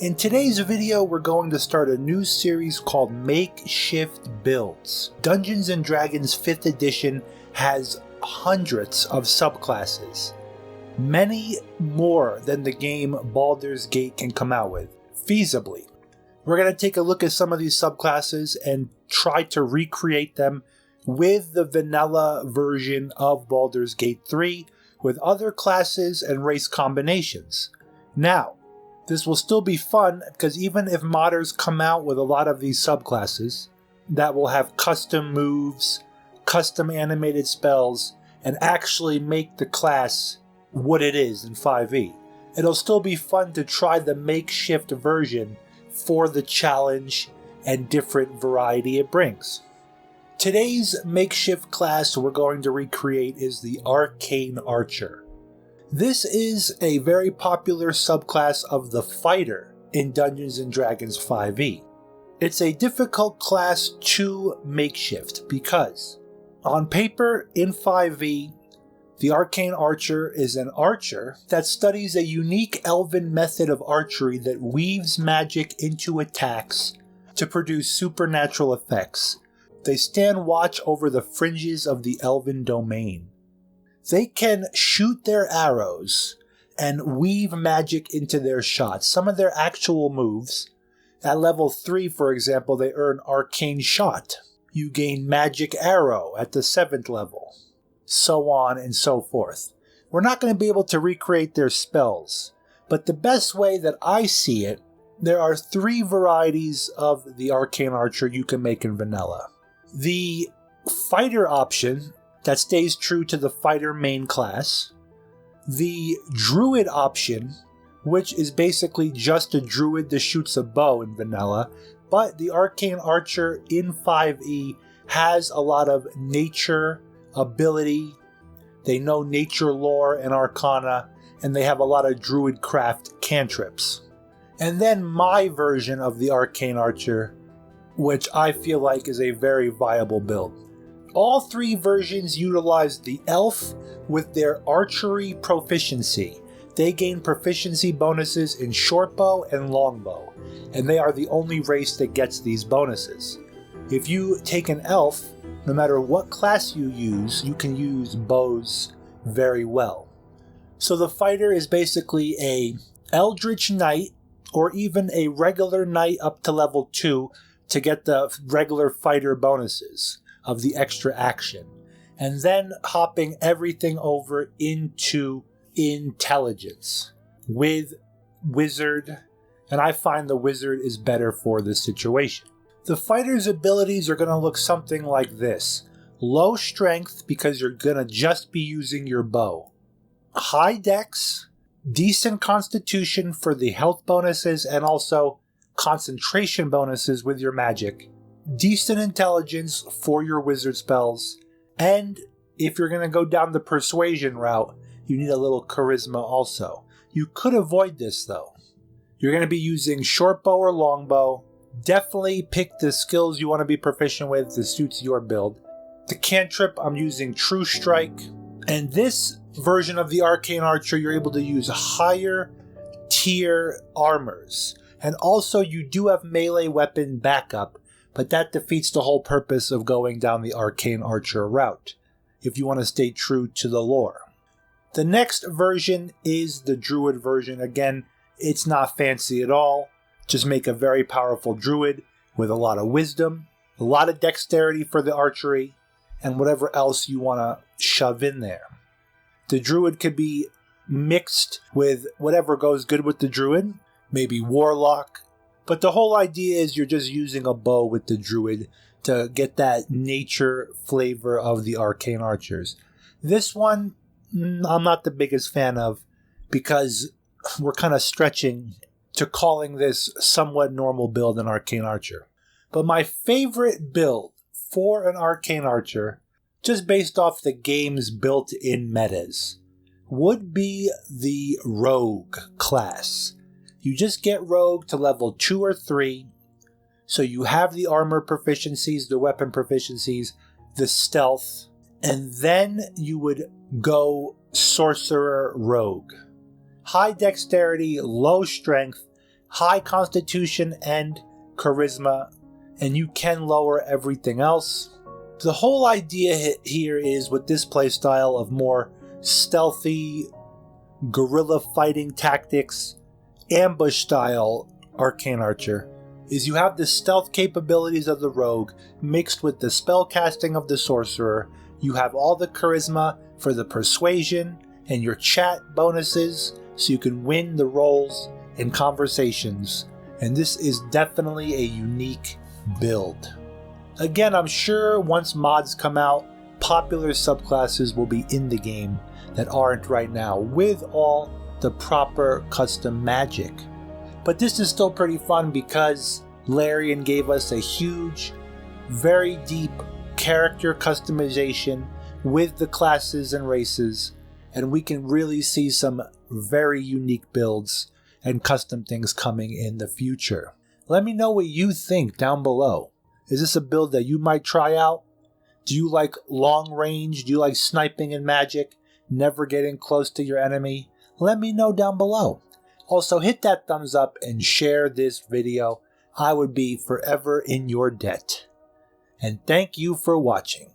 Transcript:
In today's video, we're going to start a new series called Makeshift Builds. Dungeons & Dragons 5th edition has hundreds of subclasses, many more than the game Baldur's Gate can come out with, feasibly. We're going to take a look at some of these subclasses and try to recreate them with the vanilla version of Baldur's Gate 3 with other classes and race combinations. Now, this will still be fun because even if modders come out with a lot of these subclasses that will have custom moves, custom animated spells, and actually make the class what it is in 5e, it'll still be fun to try the makeshift version for the challenge and different variety it brings. Today's makeshift class we're going to recreate is the Arcane Archer. This is a very popular subclass of the fighter in Dungeons & Dragons 5e. It's a difficult class to makeshift because, on paper in 5e, the Arcane Archer is an archer that studies a unique elven method of archery that weaves magic into attacks to produce supernatural effects. They stand watch over the fringes of the elven domain. They can shoot their arrows and weave magic into their shots. Some of their actual moves, at level 3 for example, they earn Arcane Shot. You gain Magic Arrow at the 7th level. So on and so forth. We're not going to be able to recreate their spells, but the best way that I see it, there are 3 varieties of the Arcane Archer you can make in vanilla. The fighter option that stays true to the fighter main class, the druid option, which is basically just a druid that shoots a bow in vanilla, but the Arcane Archer in 5e has a lot of nature ability. They know nature lore and arcana, and they have a lot of druid craft cantrips. And then my version of the Arcane Archer, which I feel like is a very viable build. All 3 versions utilize the elf with their archery proficiency. They gain proficiency bonuses in shortbow and longbow, and they are the only race that gets these bonuses. If you take an elf, no matter what class you use, you can use bows very well. So the fighter is basically a Eldritch Knight, or even a regular knight up to level 2 to get the regular fighter bonuses of the extra action, and then hopping everything over into intelligence with wizard, and I find the wizard is better for this situation. The fighter's abilities are going to look something like this. Low strength because you're going to just be using your bow. High dex, decent constitution for the health bonuses and also concentration bonuses with your magic. Decent intelligence for your wizard spells, and if you're going to go down the persuasion route, you need a little charisma also. You could avoid this though. You're going to be using shortbow or longbow. Definitely pick the skills you want to be proficient with that suits your build. The cantrip, I'm using True Strike, and this version of the Arcane Archer, you're able to use higher tier armors, and also you do have melee weapon backup. But that defeats the whole purpose of going down the Arcane Archer route, if you want to stay true to the lore. The next version is the Druid version. Again, it's not fancy at all. Just make a very powerful Druid with a lot of wisdom, a lot of dexterity for the archery, and whatever else you want to shove in there. The Druid could be mixed with whatever goes good with the Druid, maybe Warlock. But the whole idea is you're just using a bow with the druid to get that nature flavor of the Arcane Archers. This one, I'm not the biggest fan of because we're kind of stretching to calling this somewhat normal build an Arcane Archer. But my favorite build for an Arcane Archer, just based off the game's built-in metas, would be the Rogue class. You just get Rogue to level 2 or 3, so you have the armor proficiencies, the weapon proficiencies, the stealth, and then you would go Sorcerer Rogue. High dexterity, low strength, high constitution and charisma, and you can lower everything else. The whole idea here is, with this playstyle of more stealthy guerrilla fighting tactics, ambush style Arcane Archer, is you have the stealth capabilities of the rogue mixed with the spell casting of the sorcerer. You have all the charisma for the persuasion and your chat bonuses, so you can win the rolls and conversations, and this is definitely a unique build. Again, I'm sure once mods come out, popular subclasses will be in the game that aren't right now, with all the proper custom magic. But this is still pretty fun because Larian gave us a huge, very deep character customization with the classes and races, and we can really see some very unique builds and custom things coming in the future. Let me know what you think down below. Is this a build that you might try out? Do you like long range? Do you like sniping and magic? Never getting close to your enemy? Let me know down below. Also, hit that thumbs up and share this video. I would be forever in your debt. And thank you for watching.